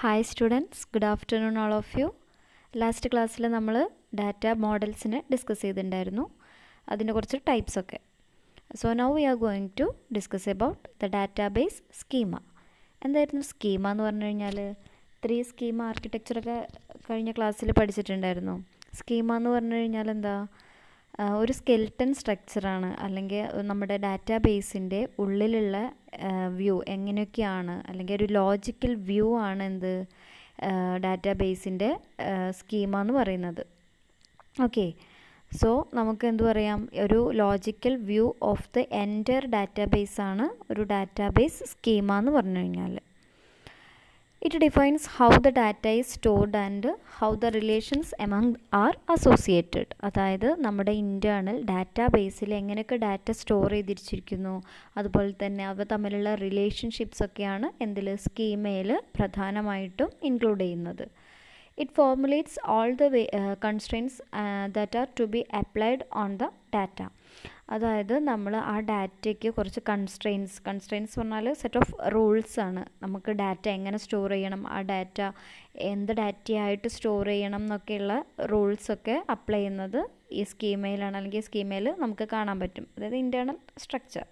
Hi students, good afternoon all of you. Last class we data models discuss types. So now we are going to discuss about the database schema. And the schema is 3 schema architecture class. Schema ഒരു skeleton സ്ട്രക്ചറാണ് അല്ലെങ്കിൽ നമ്മുടെ ഡാറ്റാബേസിൻ്റെ ഉള്ളിലുള്ള view എങ്ങനെയൊക്കെയാണ് അല്ലെങ്കിൽ ഒരു logical view ആണ് എന്ത് ഡാറ്റാബേസിൻ്റെ schema എന്ന് പറയുന്നത്. ഓക്കെ, സോ നമുക്ക് എന്ത് പറയാം, ഒരു logical view of the entire database ആണ് ഒരു ഡാറ്റാബേസ് സ്കീമ എന്ന് പറഞ്ഞു കഴിഞ്ഞാൽ. It defines how the data is stored and how the relations among are associated. അതായത് നമ്മുടെ ഇൻറ്റേർണൽ ഡാറ്റാബേസിൽ എങ്ങനെയൊക്കെ ഡാറ്റ സ്റ്റോർ ചെയ്തിരിച്ചിരിക്കുന്നു, അതുപോലെ തന്നെ അവ തമ്മിലുള്ള റിലേഷൻഷിപ്സ് ഒക്കെയാണ് എന്തിൽ സ്കീമയിൽ പ്രധാനമായിട്ടും ഇൻക്ലൂഡ് ചെയ്യുന്നത്. It formulates all the constraints that are to be applied on the data. അതായത് നമ്മൾ ആ ഡാറ്റയ്ക്ക് കുറച്ച് കൺസ്ട്രെയിൻസ് പറഞ്ഞാൽ സെറ്റ് ഓഫ് റൂൾസ് ആണ്. നമുക്ക് ഡാറ്റ എങ്ങനെ സ്റ്റോർ ചെയ്യണം, ആ ഡാറ്റ എന്ത് ഡാറ്റയായിട്ട് സ്റ്റോർ ചെയ്യണം എന്നൊക്കെയുള്ള റൂൾസൊക്കെ അപ്ലൈ ചെയ്യുന്നത് ഈ സ്കീമയിലാണ്, അല്ലെങ്കിൽ സ്കീമയിൽ നമുക്ക് കാണാൻ പറ്റും. അതായത് internal structure.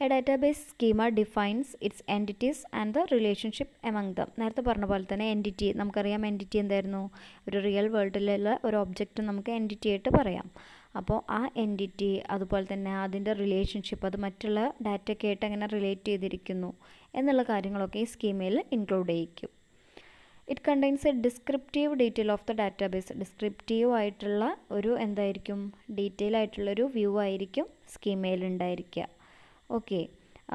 A database schema defines its entities and the relationship among them. നേരത്തെ പറഞ്ഞ പോലെ തന്നെ എൻറ്റിറ്റി, നമുക്കറിയാം എൻറ്റിറ്റി എന്തായിരുന്നു, ഒരു റിയൽ വേൾഡിലുള്ള ഒരു ഒബ്ജക്റ്റ് നമുക്ക് എൻറ്റിറ്റി ആയിട്ട് പറയാം. അപ്പോൾ ആ എൻറ്റിറ്റി അതുപോലെ തന്നെ അതിൻ്റെ റിലേഷൻഷിപ്പ്, അത് മറ്റുള്ള ഡാറ്റയൊക്കെ ആയിട്ട് എങ്ങനെ റിലേറ്റ് ചെയ്തിരിക്കുന്നു എന്നുള്ള കാര്യങ്ങളൊക്കെ ഈ സ്കീമയിൽ ഇൻക്ലൂഡ് ചെയ്യിക്കും. It contains a descriptive detail of the database. Descriptive ആയിട്ടുള്ള ഒരു എന്തായിരിക്കും, ഡീറ്റെയിൽ ആയിട്ടുള്ളൊരു വ്യൂ ആയിരിക്കും സ്കീമയിൽ ഉണ്ടായിരിക്കുക. ഓക്കെ,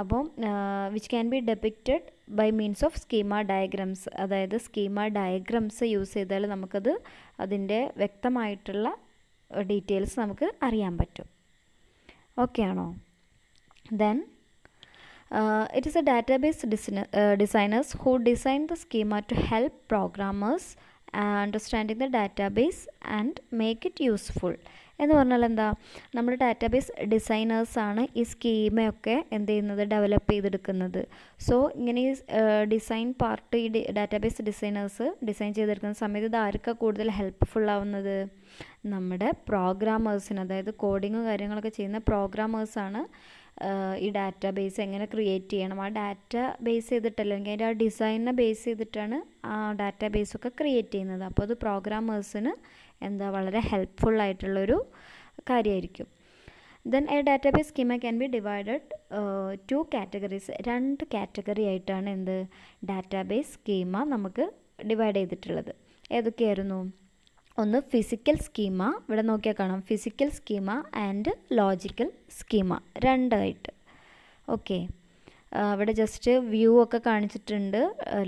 അപ്പം which can be depicted by means of schema diagrams. അതായത് സ്കീമ ഡയഗ്രംസ് യൂസ് ചെയ്താൽ നമുക്കത് അതിൻ്റെ വ്യക്തമായിട്ടുള്ള ഡീറ്റെയിൽസ് നമുക്ക് അറിയാൻ പറ്റും. ഓക്കെ ആണോ? Then it is a database designers who design the schema to help programmers understanding the database and make it useful. എന്ന് പറഞ്ഞാൽ എന്താ, നമ്മുടെ ഡാറ്റാബേസ് ഡിസൈനേഴ്സാണ് ഈ സ്കീമയൊക്കെ എന്ത് ചെയ്യുന്നത്, ഡെവലപ്പ് ചെയ്തെടുക്കുന്നത്. സോ ഇങ്ങനെ ഈ ഡിസൈൻ പാർട്ട് ഈ ഡാറ്റാബേസ് ഡിസൈനേഴ്സ് ഡിസൈൻ ചെയ്തെടുക്കുന്ന സമയത്ത് ഇത് ആർക്കാണ് കൂടുതൽ ഹെൽപ്ഫുൾ ആവുന്നത്, നമ്മുടെ പ്രോഗ്രാമേഴ്സിന്. അതായത് കോഡിങ്ങും കാര്യങ്ങളൊക്കെ ചെയ്യുന്ന പ്രോഗ്രാമേഴ്സാണ് ഈ ഡാറ്റാബേസ് എങ്ങനെ ക്രിയേറ്റ് ചെയ്യണം, ആ ഡാറ്റ ബേസ് ചെയ്തിട്ടല്ല, അല്ലെങ്കിൽ അതിൻ്റെ ആ ഡിസൈനിനെ ബേസ് ചെയ്തിട്ടാണ് ആ ഡാറ്റാബേസൊക്കെ ക്രിയേറ്റ് ചെയ്യുന്നത്. അപ്പോൾ അത് പ്രോഗ്രാമേഴ്സിന് എന്താ വളരെ ഹെൽപ്ഫുൾ ആയിട്ടുള്ളൊരു കാര്യമായിരിക്കും. Then A database schema can be divided 2 categories. 2 category ആയിട്ടാണ് എന്ത് ഡാറ്റാബേസ് സ്കീമ നമുക്ക് ഡിവൈഡ് ചെയ്തിട്ടുള്ളത്. ഏതൊക്കെയായിരുന്നു? ഒന്ന് ഫിസിക്കൽ സ്കീമ, ഇവിടെ നോക്കിയാൽ കാണാം physical schema and logical schema, രണ്ടായിട്ട്. ഓക്കെ, ഇവിടെ ജസ്റ്റ് വ്യൂ ഒക്കെ കാണിച്ചിട്ടുണ്ട്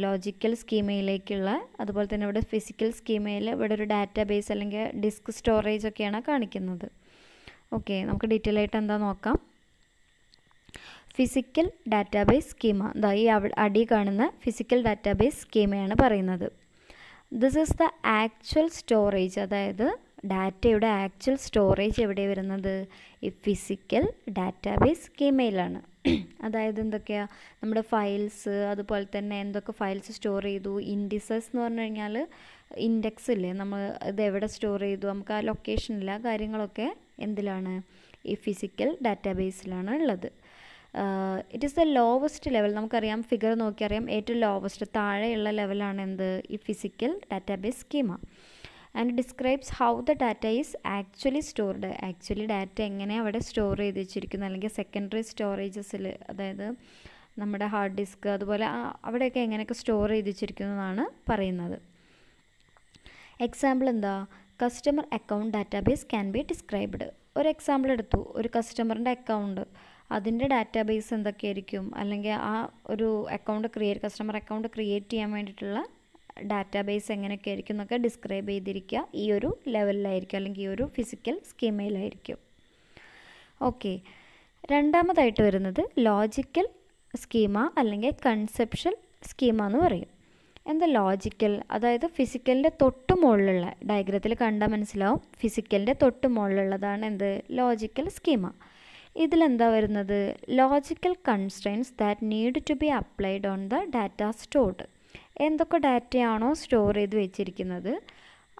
ലോജിക്കൽ സ്കീമയിലേക്കുള്ള. അതുപോലെ തന്നെ ഇവിടെ ഫിസിക്കൽ സ്കീമയിൽ ഇവിടെ ഒരു ഡാറ്റാബേസ് അല്ലെങ്കിൽ ഡിസ്ക് സ്റ്റോറേജ് ഒക്കെയാണ് കാണിക്കുന്നത്. ഓക്കെ, നമുക്ക് ഡീറ്റെയിൽ ആയിട്ട് എന്താ നോക്കാം. ഫിസിക്കൽ ഡാറ്റാബേസ് സ്കീമ, ഇതാ ഈ അടി കാണുന്ന ഫിസിക്കൽ ഡാറ്റാബേസ് സ്കീമയാണ് പറയുന്നത്. This is the actual storage. അതായത് ഡാറ്റയുടെ ആക്ച്വൽ സ്റ്റോറേജ് എവിടെ വരുന്നത്, ഈ ഫിസിക്കൽ ഡാറ്റാബേസ് സ്കീമയിലാണ്. അതായത് എന്തൊക്കെയാണ് നമ്മുടെ ഫയൽസ്, അതുപോലെ തന്നെ എന്തൊക്കെ ഫയൽസ് സ്റ്റോർ ചെയ്തു, ഇൻഡിസസ് എന്ന് പറഞ്ഞു കഴിഞ്ഞാൽ ഇൻഡെക്സ് ഇല്ലേ, നമ്മൾ ഇത് എവിടെ സ്റ്റോർ ചെയ്തു, നമുക്ക് ആ ലൊക്കേഷനില്ല, കാര്യങ്ങളൊക്കെ എന്തിലാണ്, ഈ ഫിസിക്കൽ ഡാറ്റാബേസിലാണ് ഉള്ളത്. It is the lowest level. നമുക്കറിയാം ഫിഗർ നോക്കിയറിയാം ഏറ്റവും ലോവസ്റ്റ് താഴെയുള്ള ലെവലാണ് എന്ത്, ഈ physical database schema. And describes how the data is actually stored. Actually data എങ്ങനെ അവിടെ സ്റ്റോർ ചെയ്ത് വെച്ചിരിക്കുന്നു, അല്ലെങ്കിൽ സെക്കൻഡറി സ്റ്റോറേജസിൽ, അതായത് നമ്മുടെ ഹാർഡ് ഡിസ്ക് അതുപോലെ അവിടെയൊക്കെ എങ്ങനെയൊക്കെ സ്റ്റോർ ചെയ്ത് വെച്ചിരിക്കുന്നു എന്നാണ് പറയുന്നത്. എക്സാമ്പിൾ എന്താ, customer account database can be described. ഒരു എക്സാമ്പിൾ എടുത്തു, ഒരു കസ്റ്റമറിൻ്റെ അക്കൗണ്ട്, അതിൻ്റെ ഡാറ്റാബേസ് എന്തൊക്കെയായിരിക്കും, അല്ലെങ്കിൽ ആ ഒരു കസ്റ്റമർ അക്കൗണ്ട് ക്രിയേറ്റ് ചെയ്യാൻ വേണ്ടിയിട്ടുള്ള ഡാറ്റാബേസ് എങ്ങനെയൊക്കെ ആയിരിക്കും എന്നൊക്കെ ഡിസ്ക്രൈബ് ചെയ്തിരിക്കുക ഈ ഒരു ലെവലിലായിരിക്കും, അല്ലെങ്കിൽ ഈ ഒരു ഫിസിക്കൽ സ്കീമയിലായിരിക്കും. ഓക്കെ, രണ്ടാമതായിട്ട് വരുന്നത് ലോജിക്കൽ സ്കീമ അല്ലെങ്കിൽ കൺസെപ്ഷ്യൽ സ്കീമ എന്ന് പറയും. എന്താ ലോജിക്കൽ, അതായത് ഫിസിക്കലിൻ്റെ തൊട്ട് മുകളിലുള്ള ഡയഗ്രത്തിൽ കണ്ടാൽ മനസ്സിലാവും, ഫിസിക്കലിൻ്റെ തൊട്ട് മുകളിലുള്ളതാണ് എന്ത് ലോജിക്കൽ സ്കീമ. ഇതിലെന്താ വരുന്നത്, logical constraints that need to be applied on the data stored. എന്തൊക്കെ ഡാറ്റയാണോ സ്റ്റോർ ചെയ്ത് വെച്ചിരിക്കുന്നത്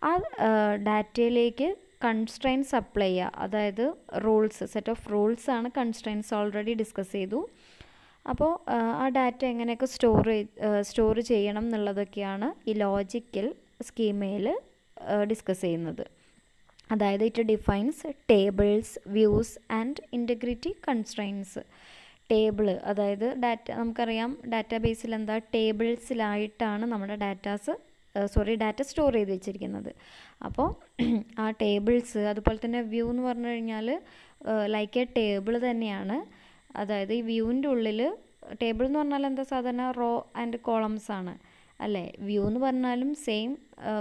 ആ ഡാറ്റയിലേക്ക് കൺസ്ട്രെയിൻസ് അപ്ലൈ ചെയ്യുക. അതായത് റൂൾസ്, സെറ്റ് ഓഫ് റൂൾസ് ആണ് കൺസ്ട്രെയിൻസ്, ഓൾറെഡി ഡിസ്കസ് ചെയ്തു. അപ്പോൾ ആ ഡാറ്റ എങ്ങനെയൊക്കെ സ്റ്റോർ ചെയ്യണം എന്നുള്ളതൊക്കെയാണ് ഈ ലോജിക്കൽ സ്കീമയിൽ ഡിസ്കസ് ചെയ്യുന്നത്. അതായത് it defines tables, views and integrity constraints. Table, അതായത് നമുക്കറിയാം ഡാറ്റാബേസിൽ എന്താ ടേബിൾസിലായിട്ടാണ് നമ്മുടെ ഡാറ്റ സ്റ്റോർ ചെയ്ത് വെച്ചിരിക്കുന്നത്. അപ്പോൾ ആ ടേബിൾസ്, അതുപോലെ തന്നെ വ്യൂ എന്ന് പറഞ്ഞു കഴിഞ്ഞാൽ ലൈക്ക് എ ടേബിൾ തന്നെയാണ്. അതായത് ഈ വ്യൂവിൻ്റെ ഉള്ളിൽ ടേബിൾ എന്ന് പറഞ്ഞാൽ എന്താ, സാധാരണ റോ ആൻഡ് കോളംസ് ആണ് അല്ലേ. വ്യൂ എന്ന് പറഞ്ഞാലും സെയിം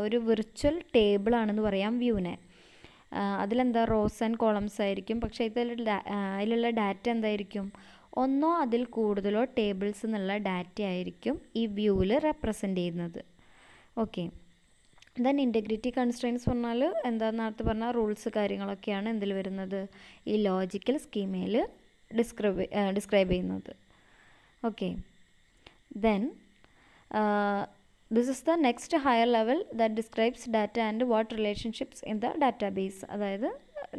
ഒരു വിർച്വൽ ടേബിൾ ആണെന്ന് പറയാം വ്യൂവിനെ. അതിലെന്താ റോസ് ആൻഡ് കോളംസ് ആയിരിക്കും. പക്ഷേ അതിലുള്ള ഡാറ്റ എന്തായിരിക്കും, ഒന്നോ അതിൽ കൂടുതലോ ടേബിൾസ് എന്നുള്ള ഡാറ്റ ആയിരിക്കും ഈ വ്യൂവിൽ റെപ്രസെൻ്റ് ചെയ്യുന്നത്. ഓക്കെ, ദെൻ ഇൻറ്റഗ്രിറ്റി കൺസ്ട്രെയിൻസ് പറഞ്ഞാൽ എന്താ, നേരത്തെ പറഞ്ഞാൽ റൂൾസ് കാര്യങ്ങളൊക്കെയാണ് എന്തിൽ വരുന്നത്, ഈ ലോജിക്കൽ സ്കീമയിൽ ഡിസ്ക്രൈബ് ചെയ്യുന്നത്. Okay, then this is the next higher level that describes data and what relationships in the database. അതായത്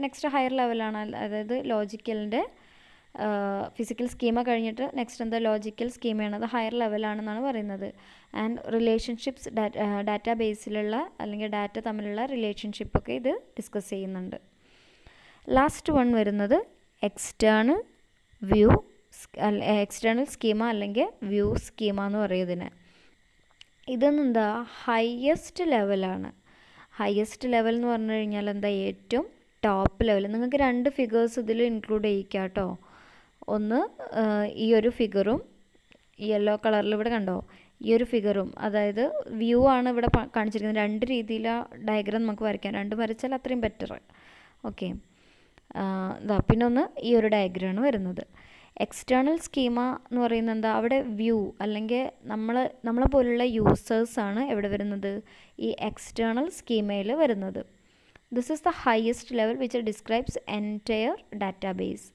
നെക്സ്റ്റ് ഹയർ ലെവലാണ്. അതായത് ലോജിക്കലിൻ്റെ ഫിസിക്കൽ സ്കീമ കഴിഞ്ഞിട്ട് നെക്സ്റ്റ് എന്താ ലോജിക്കൽ സ്കീമയാണ്. അത് ഹയർ ലെവലാണെന്നാണ് പറയുന്നത്. ആൻഡ് റിലേഷൻഷിപ്സ്, ഡാറ്റാബേസിലുള്ള അല്ലെങ്കിൽ ഡാറ്റ തമ്മിലുള്ള റിലേഷൻഷിപ്പൊക്കെ ഇത് ഡിസ്കസ് ചെയ്യുന്നുണ്ട്. ലാസ്റ്റ് വൺ വരുന്നത് എക്സ്റ്റേണൽ സ്കീമ അല്ലെങ്കിൽ വ്യൂ സ്കീമ എന്ന് പറയും ഇതിനെ. ഇതെന്താ ഹയസ്റ്റ് ലെവലാണ്. ഹയസ്റ്റ് ലെവൽ എന്ന് പറഞ്ഞു കഴിഞ്ഞാൽ എന്താ, ഏറ്റവും ടോപ്പ് ലെവൽ. നിങ്ങൾക്ക് 2 ഫിഗേഴ്സ് ഇതിൽ ഇൻക്ലൂഡ് ചെയ്യിക്കാം കേട്ടോ. ഒന്ന് ഈ ഒരു ഫിഗറും യെല്ലോ കളറിൽ ഇവിടെ കണ്ടോ, ഈ ഒരു ഫിഗറും. അതായത് വ്യൂ ആണ് ഇവിടെ കാണിച്ചിരിക്കുന്നത്. 2 രീതിയിൽ ആ ഡയഗ്രാം നമുക്ക് വരയ്ക്കാം. 2 വരച്ചാൽ അത്രയും ബെറ്റർ. ഓക്കെ, പിന്നെ ഒന്ന് ഈ ഒരു ഡയഗ്രാമാണ് വരുന്നത്. എക്സ്റ്റേണൽ സ്കീമ എന്ന് പറയുന്നത് എന്താ, അവിടെ വ്യൂ അല്ലെങ്കിൽ നമ്മളെ പോലുള്ള യൂസേഴ്സാണ് എവിടെ വരുന്നത്, ഈ എക്സ്റ്റേണൽ സ്കീമയിൽ വരുന്നത്. This is the highest level which describes entire database.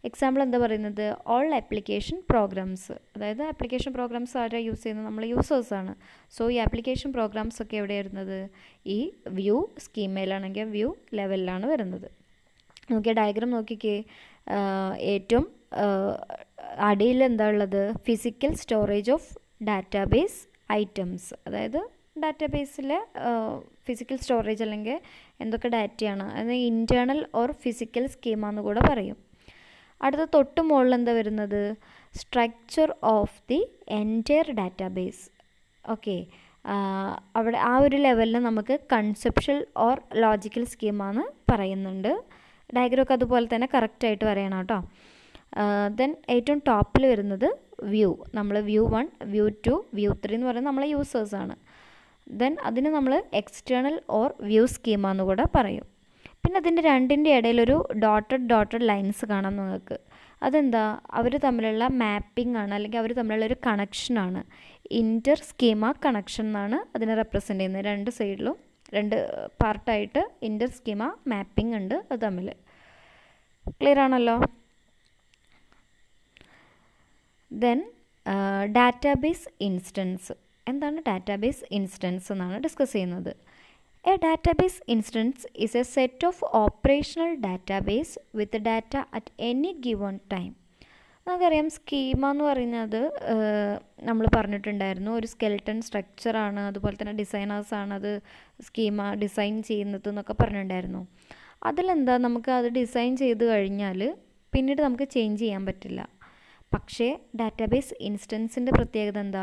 Example എന്താ പറയുന്നത്, ഓൾ ആപ്ലിക്കേഷൻ പ്രോഗ്രാംസ്. അതായത് ആപ്ലിക്കേഷൻ പ്രോഗ്രാംസ് ആരാ യൂസ് ചെയ്യുന്നത്, നമ്മൾ യൂസേഴ്സാണ്. സോ ഈ ആപ്ലിക്കേഷൻ പ്രോഗ്രാംസ് ഒക്കെ എവിടെ വരുന്നത്, ഈ വ്യൂ സ്കീമയിലാണെങ്കിൽ വ്യൂ ലെവലിലാണ് വരുന്നത്. നോക്കിയ ഡയഗ്രാം നോക്കിക്കേ, ഏറ്റവും അടിയിൽ എന്താ ഉള്ളത്, physical storage of database items. അതായത് ഡാറ്റാബേസിലെ ഫിസിക്കൽ സ്റ്റോറേജ് അല്ലെങ്കിൽ എന്തൊക്കെ ഡാറ്റയാണ്, അത് ഇൻറ്റേർണൽ ഓർ ഫിസിക്കൽ സ്കീമ എന്ന് കൂടെ പറയും. അടുത്ത തൊട്ട് മുകളിൽ എന്താ വരുന്നത്, structure of the entire database. Okay, അവിടെ ആ ഒരു ലെവലിൽ നമുക്ക് കൺസെപ്ച്വൽ ഓർ ലോജിക്കൽ സ്കീമാന്ന് പറയുന്നുണ്ട്. ഡയഗ്രാമൊക്കെ അതുപോലെ തന്നെ കറക്റ്റായിട്ട് പറയണം കേട്ടോ. ദെൻ ഏറ്റവും ടോപ്പിൽ വരുന്നത് വ്യൂ. നമ്മൾ വ്യൂ 1, വ്യൂ 2, വ്യൂ 3 എന്ന് പറയുന്നത് നമ്മളെ യൂസേഴ്സാണ്. ദെൻ അതിന് നമ്മൾ എക്സ്റ്റേണൽ ഓർ വ്യൂ സ്കീമ എന്ന് കൂടെ പറയും. പിന്നെ അതിൻ്റെ രണ്ടിൻ്റെ ഇടയിലൊരു ഡോട്ടഡ് ലൈൻസ് കാണാം നിങ്ങൾക്ക്. അതെന്താ, അവർ തമ്മിലുള്ള മാപ്പിംഗ് ആണ്, അല്ലെങ്കിൽ അവർ തമ്മിലുള്ള ഒരു കണക്ഷനാണ്. ഇൻറ്റർ സ്കീമ കണക്ഷൻ എന്നാണ് അതിനെ റെപ്രസെൻ്റ് ചെയ്യുന്നത്. 2 സൈഡിലും 2 പാർട്ടായിട്ട് ഇൻറ്റർ സ്കീമ മാപ്പിംഗ് ഉണ്ട് അത് തമ്മിൽ. ക്ലിയർ ആണല്ലോ. Then database instance. എന്താണ് ഡാറ്റാബേസ് ഇൻസ്റ്റൻസ് എന്നാണ് ഡിസ്കസ് ചെയ്യുന്നത്. A database instance is A set of operational database with data at any given time. നമുക്കറിയാം സ്കീമ എന്ന് പറയുന്നത് നമ്മൾ പറഞ്ഞിട്ടുണ്ടായിരുന്നു, ഒരു സ്കെൽട്ടൺ സ്ട്രക്ചറാണ്, അതുപോലെ തന്നെ ഡിസൈനേഴ്സാണ് അത് സ്കീമ ഡിസൈൻ ചെയ്യുന്നത് എന്നൊക്കെ പറഞ്ഞിട്ടുണ്ടായിരുന്നു. അതിലെന്താ, നമുക്ക് അത് ഡിസൈൻ ചെയ്ത് കഴിഞ്ഞാൽ പിന്നീട് നമുക്ക് ചേഞ്ച് ചെയ്യാൻ പറ്റില്ല. പക്ഷേ ഡാറ്റാബേസ് ഇൻസ്റ്റൻസിൻ്റെ പ്രത്യേകത എന്താ,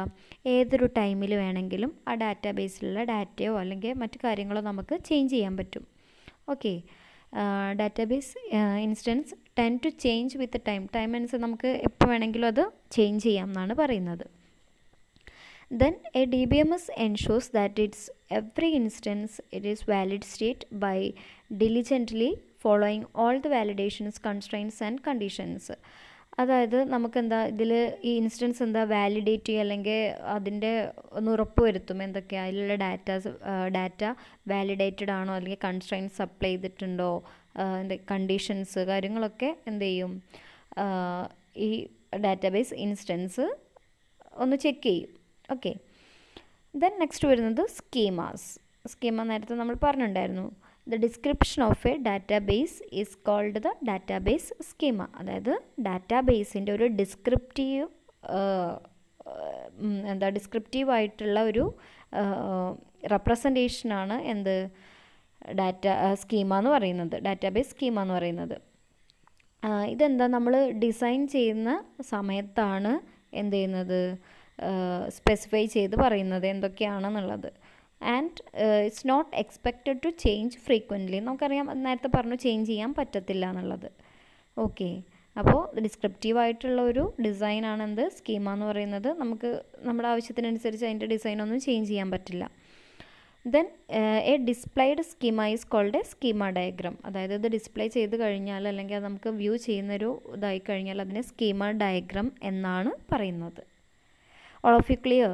ഏതൊരു ടൈമിൽ വേണമെങ്കിലും ആ ഡാറ്റാബേസിലുള്ള ഡാറ്റയോ അല്ലെങ്കിൽ മറ്റു കാര്യങ്ങളോ നമുക്ക് ചേഞ്ച് ചെയ്യാൻ പറ്റും. Okay, database instance tend to change with time അനുസരിച്ച് നമുക്ക് എപ്പോൾ വേണമെങ്കിലും അത് ചേഞ്ച് ചെയ്യാം എന്നാണ് പറയുന്നത്. Then a DBMS ensures that its every instance it is valid state by diligently following all the validations, constraints and conditions. അതായത് നമുക്കെന്താ ഇതിൽ ഈ ഇൻസ്റ്റൻസ് എന്താ വാലിഡേറ്റ് ചെയ്യുക അല്ലെങ്കിൽ അതിൻ്റെ ഒന്ന് ഉറപ്പ് വരുത്തും എന്തൊക്കെയാണ് അതിലുള്ള ഡാറ്റ വാലിഡേറ്റഡ് ആണോ അല്ലെങ്കിൽ കൺസ്ട്രെയിൻസ് അപ്ലൈ ചെയ്തിട്ടുണ്ടോ, കണ്ടീഷൻസ് കാര്യങ്ങളൊക്കെ എന്ത് ചെയ്യും, ഈ ഡാറ്റാബേസ് ഇൻസ്റ്റൻസ് ഒന്ന് ചെക്ക് ചെയ്യും. ഓക്കെ, ദെൻ നെക്സ്റ്റ് വരുന്നത് സ്കീമാസ്. സ്കീമ നേരത്തെ നമ്മൾ പറഞ്ഞിട്ടുണ്ടായിരുന്നു. The description of a database is called the database schema. അതായത് ഡാറ്റാബേസിൻ്റെ ഒരു ഡിസ്ക്രിപ്റ്റീവായിട്ടുള്ള ഒരു റെപ്രസെൻറ്റേഷനാണ് എന്ത് സ്കീമ എന്ന് പറയുന്നത്, ഡാറ്റാബേസ് സ്കീമ എന്ന് പറയുന്നത്. ഇതെന്താ, നമ്മൾ ഡിസൈൻ ചെയ്യുന്ന സമയത്താണ് എന്ത് ചെയ്യുന്നത്, സ്പെസിഫൈ ചെയ്ത് പറയുന്നത് എന്തൊക്കെയാണെന്നുള്ളത്. And it's not expected to change frequently. നമുക്കറിയാം, നേരത്തെ പറഞ്ഞു ചേഞ്ച് ചെയ്യാൻ പറ്റത്തില്ല എന്നുള്ളത്. ഓക്കെ, അപ്പോൾ ഡിസ്ക്രിപ്റ്റീവായിട്ടുള്ള ഒരു ഡിസൈനാണ് എന്ത് സ്കീമ എന്ന് പറയുന്നത്. നമുക്ക് നമ്മുടെ ആവശ്യത്തിനനുസരിച്ച് അതിൻ്റെ ഡിസൈനൊന്നും ചേഞ്ച് ചെയ്യാൻ പറ്റില്ല. Then a displayed schema is called a schema diagram. അതായത് ഇത് ഡിസ്പ്ലേ ചെയ്ത് കഴിഞ്ഞാൽ അല്ലെങ്കിൽ അത് നമുക്ക് വ്യൂ ചെയ്യുന്നൊരു ഇതായി കഴിഞ്ഞാൽ അതിനെ സ്കീമ ഡയഗ്രാം എന്നാണ് പറയുന്നത്. All of you clear?